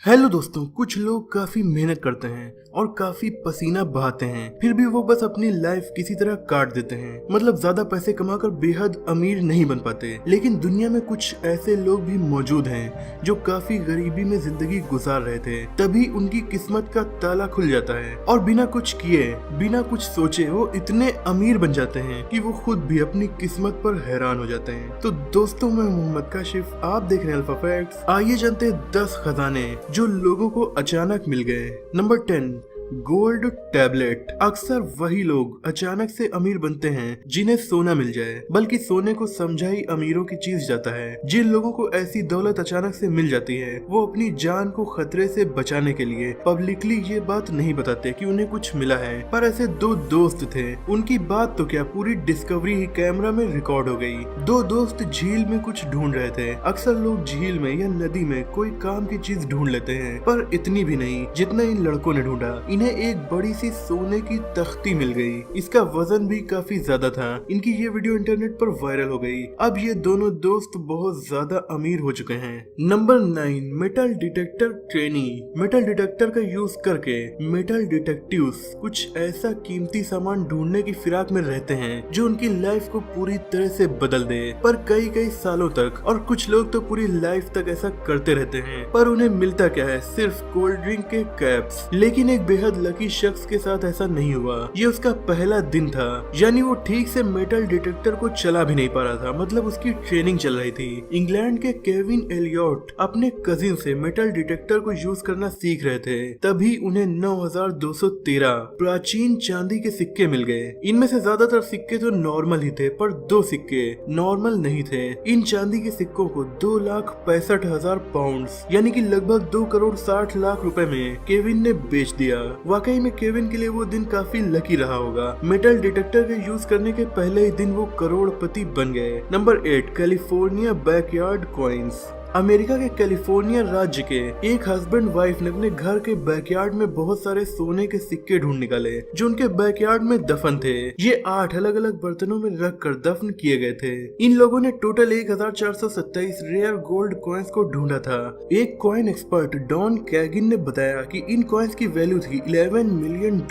Hello दोस्तों, कुछ लोग काफी मेहनत करते हैं और काफी पसीना बहाते हैं, फिर भी वो बस अपनी लाइफ किसी तरह काट देते हैं। मतलब ज्यादा पैसे कमाकर बेहद अमीर नहीं बन पाते। लेकिन दुनिया में कुछ ऐसे लोग भी मौजूद हैं जो काफी गरीबी में जिंदगी गुजार रहे थे, तभी उनकी किस्मत का ताला खुल जाता है और बिना कुछ किए, बिना कुछ सोचे वो इतने अमीर बन जाते हैं कि वो खुद भी अपनी किस्मत पर हैरान हो जाते हैं। तो दोस्तों, मैं मोहम्मद काशिफ, आप देख रहे हैं अल्फा फैक्ट्स। आइए जानते हैं 10 खजाने जो लोगों को अचानक मिल गए। Number 10, gold tablet. अक्सर वही लोग अचानक से अमीर बनते हैं जिन्हें सोना मिल जाए, बल्कि सोने को समझा ही अमीरों की चीज जाता है। जिन लोगों को ऐसी दौलत अचानक से मिल जाती है, वो अपनी जान को खतरे से बचाने के लिए पब्लिकली ये बात नहीं बताते कि उन्हें कुछ मिला है। पर ऐसे दो दोस्त थे, उनकी बात तो क्या, पूरी डिस्कवरी ही कैमरा में रिकॉर्ड हो गई। दो दोस्त झील में कुछ ढूंढ रहे थे। अक्सर लोग झील में या नदी में कोई काम की चीज ढूंढ लेते हैं, पर इतनी भी नहीं जितना इन लड़कों ने ढूंढा। इन्हें एक बड़ी सी सोने की तख्ती मिल गई। इसका वजन भी काफी ज्यादा था। इनकी ये वीडियो इंटरनेट पर वायरल हो गई। अब ये दोनों दोस्त बहुत ज्यादा अमीर हो चुके हैं। Number 9, metal detector trainee. Metal detector का यूज करके मेटल डिटेक्टिव्स कुछ ऐसा कीमती सामान ढूंढने की फिराक में रहते हैं जो उनकी लाइफ को पूरी तरह से बदल दे, पर कई कई सालों तक। और कुछ लोग तो पूरी लाइफ तक ऐसा करते रहते हैं, पर उन्हें मिलता क्या है, सिर्फ कोल्ड ड्रिंक के कैप्स। लेकिन एक बेहद लकी शख्स के साथ ऐसा नहीं हुआ। ये उसका पहला दिन था, यानी वो ठीक से मेटल डिटेक्टर को चला भी नहीं पा रहा था। मतलब उसकी ट्रेनिंग चल रही थी। इंग्लैंड के केविन एलियट अपने कजिन से मेटल डिटेक्टर को यूज करना सीख रहे थे, तभी उन्हें 9213 प्राचीन चांदी के सिक्के मिल गए। इनमें से ज्यादातर सिक्के तो नॉर्मल ही थे, पर 2 सिक्के नॉर्मल नहीं थे। इन चांदी के सिक्कों को 2,65,000 पाउंड यानी कि लगभग 2 करोड़ 60 लाख रुपए में केविन ने बेच दिया। वाकई में केविन के लिए वो दिन काफी लकी रहा होगा। मेटल डिटेक्टर के यूज करने के पहले ही दिन वो करोड़पति बन गए। Number 8, California backyard coins. America के कैलिफोर्निया राज्य के एक हस्बैंड वाइफ ने अपने घर के बैकयार्ड में बहुत सारे सोने के सिक्के ढूंढ निकाले जो उनके बैकयार्ड में दफन थे। ये 8 अलग अलग बर्तनों में रखकर दफन किए गए थे। इन लोगों ने टोटल 1427 रेयर गोल्ड कॉइन्स को ढूंढा था। एक कॉइन एक्सपर्ट डॉन कैगिन ने बताया कि इन कॉइन्स की वैल्यू थी $11 मिलियन,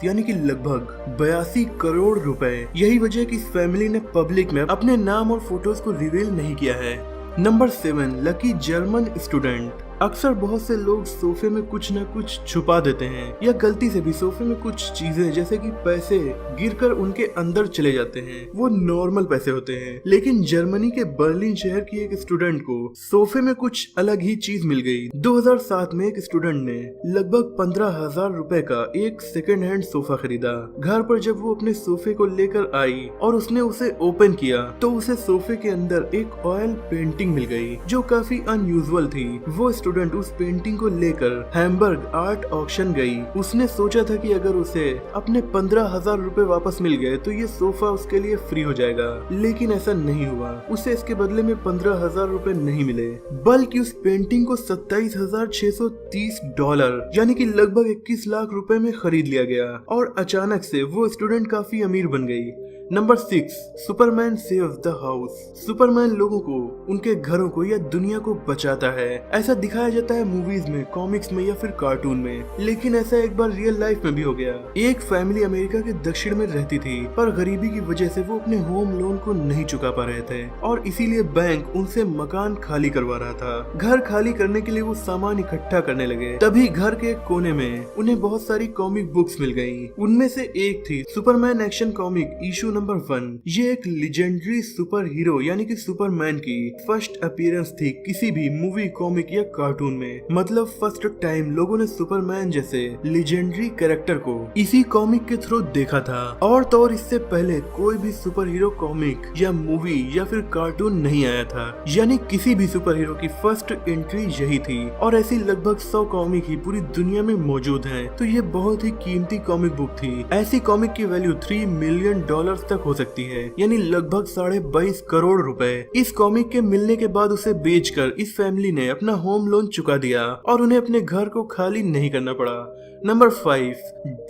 यानी कि लगभग 82 करोड़ रुपए। यही वजह कि इस फैमिली ने पब्लिक में अपने नाम और फोटोज को रिवील नहीं किया है। Number 7, lucky German student. अक्सर बहुत से लोग सोफे में कुछ न कुछ छुपा देते हैं, या गलती से भी सोफे में कुछ चीजें जैसे कि पैसे गिरकर उनके अंदर चले जाते हैं। वो नॉर्मल पैसे होते हैं, लेकिन जर्मनी के बर्लिन शहर की एक स्टूडेंट को सोफे में कुछ अलग ही चीज मिल गई। 2007 में एक स्टूडेंट ने लगभग 15,000 रुपए का एक सेकेंड हैंड सोफा खरीदा। घर पर जब वो अपने सोफे को लेकर आई और उसने उसे ओपन किया, तो उसे सोफे के अंदर एक ऑयल पेंटिंग मिल गई जो काफी अनयूजुअल थी। वो स्टूडेंट उस पेंटिंग को लेकर हैम्बर्ग आर्ट ऑक्शन गई। उसने सोचा था कि अगर उसे अपने 15,000 रुपए वापस मिल गए तो ये सोफा उसके लिए फ्री हो जाएगा, लेकिन ऐसा नहीं हुआ। उसे इसके बदले में 15,000 रुपए नहीं मिले, बल्कि उस पेंटिंग को $27,630 यानी कि लगभग 21 लाख रुपए में खरीद लिया गया। और अचानक से वो स्टूडेंट काफी अमीर बन गई। Number 6, Superman saves the house. Superman लोगों को, उनके घरों को या दुनिया को बचाता है। ऐसा दिखाया जाता है मूवीज में, कॉमिक्स में या फिर कार्टून में, लेकिन ऐसा एक बार रियल लाइफ में भी हो गया। एक फैमिली अमेरिका के दक्षिण में रहती थी, पर गरीबी की वजह से वो अपने होम लोन को नहीं चुका पा रहे थे और इसीलिए बैंक उनसे मकान खाली करवा रहा था। घर खाली करने के लिए वो सामान इकट्ठा करने लगे। तभी घर के एक कोने में उन्हें बहुत सारी कॉमिक बुक्स मिल गयी। उनमें से एक थी Superman action comic issue number 1। ये एक लेजेंडरी सुपर हीरो यानी कि सुपरमैन की फर्स्ट अपीयरेंस थी किसी भी मूवी, कॉमिक या कार्टून में। मतलब फर्स्ट टाइम लोगों ने सुपरमैन जैसे लेजेंडरी कैरेक्टर को इसी कॉमिक के थ्रू देखा था। और तो और इससे पहले कोई भी सुपर हीरो कॉमिक या मूवी या फिर कार्टून नहीं आया था, यानी किसी भी सुपर हीरो की फर्स्ट एंट्री यही थी। और ऐसी लगभग 100 कॉमिक ही पूरी दुनिया में मौजूद हैं। तो ये बहुत ही कीमती कॉमिक बुक थी। ऐसी कॉमिक की वैल्यू $3 मिलियन तक हो सकती है, यानी लगभग 22.5 करोड़ रुपए। इस कॉमिक के मिलने के बाद उसे बेचकर इस फैमिली ने अपना होम लोन चुका दिया और उन्हें अपने घर को खाली नहीं करना पड़ा। Number 5,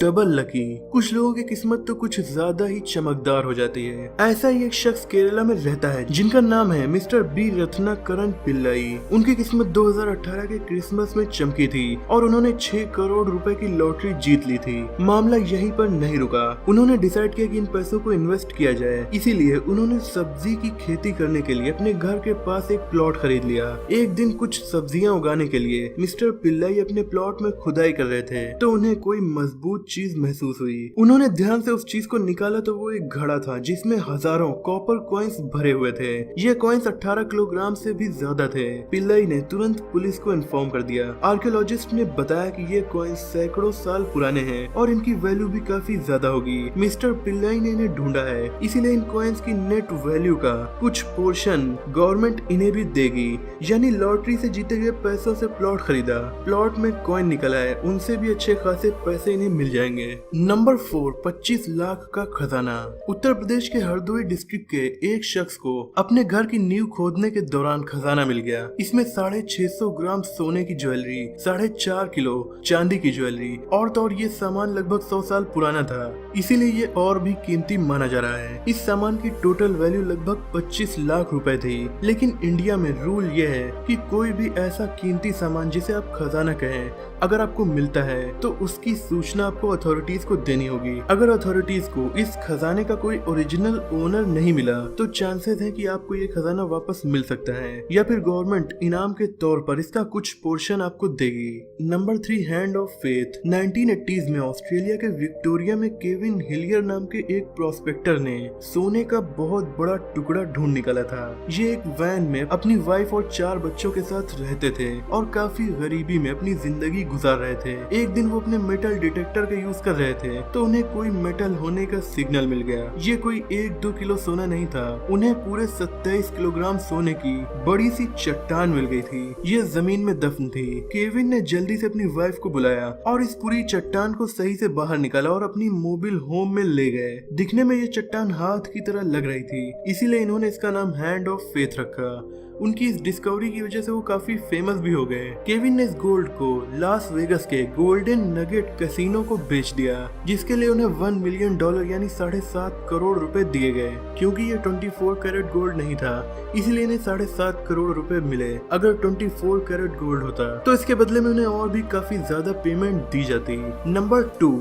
double lucky. कुछ लोगों की किस्मत तो कुछ ज्यादा ही चमकदार हो जाती है। ऐसा ही एक शख्स केरला में रहता है जिनका नाम है मिस्टर बी रत्नाकरन पिल्लाई। उनकी किस्मत 2018 के क्रिसमस में चमकी थी और उन्होंने 6 करोड़ रुपए की लॉटरी जीत ली थी। मामला यहीं पर नहीं रुका, उन्होंने डिसाइड किया कि इन पैसों को इन्वेस्ट किया जाए। इसीलिए उन्होंने सब्जी की खेती करने के लिए अपने घर के पास एक प्लॉट खरीद लिया। एक दिन कुछ सब्जियां उगाने के लिए मिस्टर पिल्लाई अपने प्लॉट में खुदाई कर रहे थे तो उन्हें कोई मजबूत चीज महसूस हुई। उन्होंने ध्यान से उस चीज को निकाला तो वो एक घड़ा था जिसमें हजारों कॉपर कॉइन्स भरे हुए थे। ये कॉइन्स 18 किलोग्राम से भी ज्यादा थे। पिल्लाई ने तुरंत पुलिस को इन्फॉर्म कर दिया। आर्कियोलॉजिस्ट ने बताया कि ये कॉइन्स सैकड़ों साल पुराने हैं और इनकी वैल्यू भी काफी ज्यादा होगी। मिस्टर पिल्लाई ने इन्हें ढूंढा है, इसीलिए इन कॉइन्स की नेट वैल्यू का कुछ पोर्शन गवर्नमेंट इन्हें भी देगी। यानी लॉटरी से जीते गए पैसों से प्लॉट खरीदा, प्लॉट में कॉइन निकला है, उनसे भी अच्छे खासे पैसे इन्हें मिल जाएंगे। नंबर 4, 25 लाख का खजाना। उत्तर प्रदेश के हरदोई डिस्ट्रिक्ट के एक शख्स को अपने घर की नींव खोदने के दौरान खजाना मिल गया। इसमें 650 ग्राम सोने की ज्वेलरी, 4.5 किलो चांदी की ज्वेलरी और तो और ये सामान लगभग 100 साल पुराना था, इसीलिए ये और भी कीमती माना जा रहा है। इस सामान की टोटल वैल्यू लगभग 25 लाख रुपए थी। लेकिन इंडिया में रूल ये है कि कोई भी ऐसा कीमती सामान जिसे आप खजाना कहें अगर आपको मिलता है तो उसकी सूचना आपको अथॉरिटीज को देनी होगी। अगर अथॉरिटीज को इस खजाने का कोई ओरिजिनल ओनर नहीं मिला तो चांसेस है कि आपको ये खजाना वापस मिल सकता है या फिर गवर्नमेंट इनाम के तौर पर इसका कुछ पोर्शन आपको देगी। Number 3, hand of faith. 1980s में ऑस्ट्रेलिया के विक्टोरिया में केविन हिलियर नाम के एक प्रोस्पेक्टर ने सोने का बहुत बड़ा टुकड़ा ढूंढ निकाला था। ये एक वैन में अपनी वाइफ और 4 बच्चों के साथ रहते थे और काफी गरीबी में अपनी जिंदगी गुजार रहे थे। एक दिन वो अपने मेटल डिटेक्टर का यूज कर रहे थे तो उन्हें कोई मेटल होने का सिग्नल मिल गया। ये कोई 1-2 किलो सोना नहीं था, उन्हें पूरे 27 किलोग्राम सोने की बड़ी सी चट्टान मिल गई थी। ये जमीन में दफन थी। केविन ने जल्दी से अपनी वाइफ को बुलाया और इस पूरी चट्टान को सही से बाहर निकाला और अपनी मोबाइल होम में ले गए। दिखने में ये चट्टान हाथ की तरह लग रही थी, इसीलिए इन्होंने इसका नाम हैंड ऑफ फेथ रखा। उनकी इस डिस्कवरी की वजह से वो काफी फेमस भी हो गए। केविन ने इस गोल्ड को लास वेगस के गोल्डन नगेट कैसीनो को बेच दिया जिसके लिए उन्हें $1 मिलियन यानी 7.5 करोड़ रुपए दिए गए। क्योंकि ये 24 कैरेट गोल्ड नहीं था इसलिए इन्हें 7.5 करोड़ रुपए मिले। अगर 24 कैरेट गोल्ड होता तो इसके बदले में उन्हें और भी काफी ज्यादा पेमेंट दी जाती। Number 2,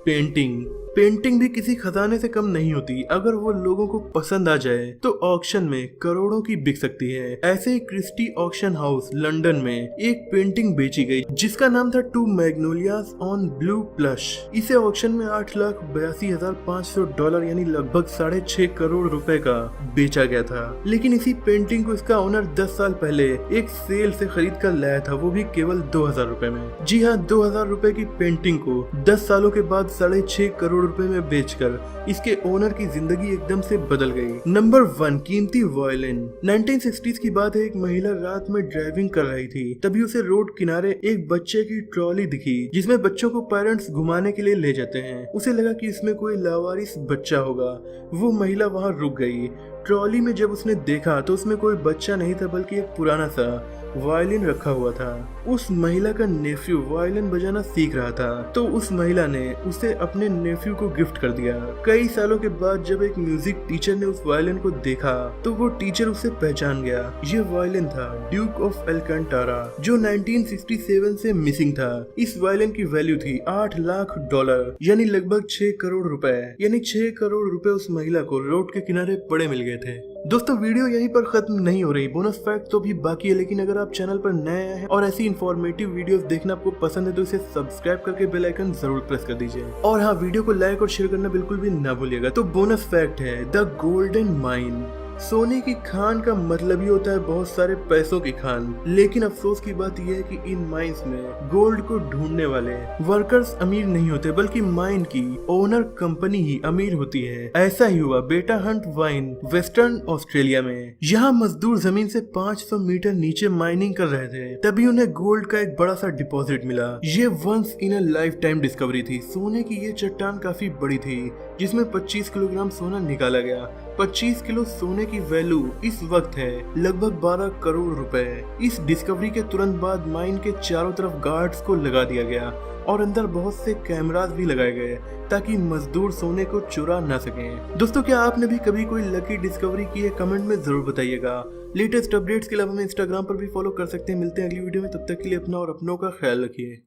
painting. पेंटिंग भी किसी खजाने से कम नहीं होती। अगर वो लोगों को पसंद आ जाए तो ऑक्शन में करोड़ों की बिक सकती है। ऐसे ही क्रिस्टी ऑक्शन हाउस लंदन में एक पेंटिंग बेची गई जिसका नाम था 2 मैग्नोलियाज ऑन ब्लू प्लश। इसे ऑक्शन में $8,82,500 यानी लगभग 6.5 करोड़ रुपए का बेचा गया था। लेकिन इसी पेंटिंग को इसका ओनर 10 साल पहले एक सेल से खरीद कर लाया था, वो भी केवल 2,000 रुपए में। जी हाँ, 2,000 रुपए की पेंटिंग को 10 सालों के बाद 6.5 करोड़ रुपए में बेचकर इसके ओनर की जिंदगी एकदम से बदल गई। नंबर 1, कीमती वायलिन। 1960s की बात है, एक महिला रात में ड्राइविंग कर रही थी, तभी उसे रोड किनारे एक बच्चे की ट्रॉली दिखी जिसमें बच्चों को पेरेंट्स घुमाने के लिए ले जाते हैं। उसे लगा कि इसमें कोई लावारिस बच्चा होगा। वो महिला वहाँ रुक गई। ट्रॉली में जब उसने देखा तो उसमें कोई बच्चा नहीं था बल्कि एक पुराना सा वायलिन रखा हुआ था। उस महिला का नेफ्यू वायलिन बजाना सीख रहा था तो उस महिला ने उसे अपने नेफ्यू को गिफ्ट कर दिया। कई सालों के बाद जब एक म्यूजिक टीचर ने उस वायलिन को देखा तो वो टीचर उसे पहचान गया। ये वायलिन था ड्यूक ऑफ एल्कांटारा जो 1967 से मिसिंग था। इस वायलिन की वैल्यू थी $8 लाख यानी लगभग 6 करोड़ रुपए। यानी 6 करोड़ रुपए उस महिला को रोड के किनारे पड़े मिल गए थे। दोस्तों वीडियो यहीं पर खत्म नहीं हो रही, बोनस फैक्ट तो भी बाकी है। लेकिन अगर आप चैनल पर नए हैं और ऐसी इन्फॉर्मेटिव वीडियोस देखना आपको पसंद है तो इसे सब्सक्राइब करके बेल आइकन जरूर प्रेस कर दीजिए। और हाँ, वीडियो को लाइक और शेयर करना बिल्कुल भी ना भूलिएगा। तो बोनस फैक्ट है, द गोल्डन माइन। सोने की खान का मतलब ही होता है बहुत सारे पैसों की खान। लेकिन अफसोस की बात यह है कि इन माइंस में गोल्ड को ढूंढने वाले वर्कर्स अमीर नहीं होते बल्कि माइन की ओनर कंपनी ही अमीर होती है। ऐसा ही हुआ बेटा हंट वाइन वेस्टर्न ऑस्ट्रेलिया में। यहाँ मजदूर जमीन से 500 मीटर नीचे माइनिंग कर रहे थे, तभी उन्हें गोल्ड का एक बड़ा सा डिपॉजिट मिला। ये once in a lifetime discovery थी। सोने की ये चट्टान काफी बड़ी थी जिसमें 25 किलोग्राम सोना निकाला गया। 25 किलो सोने की वैल्यू इस वक्त है लगभग 12 करोड़ रुपए। इस डिस्कवरी के तुरंत बाद माइन के चारों तरफ गार्ड्स को लगा दिया गया और अंदर बहुत से कैमरास भी लगाए गए ताकि मजदूर सोने को चुरा ना सकें। दोस्तों, क्या आपने भी कभी कोई लकी डिस्कवरी की है? कमेंट में जरूर बताइएगा। लेटेस्ट अपडेट्स के लिए हमें इंस्टाग्राम पर भी फॉलो कर सकते हैं। मिलते हैं अगली वीडियो में, तब तक के लिए अपना और अपनों का ख्याल रखिए।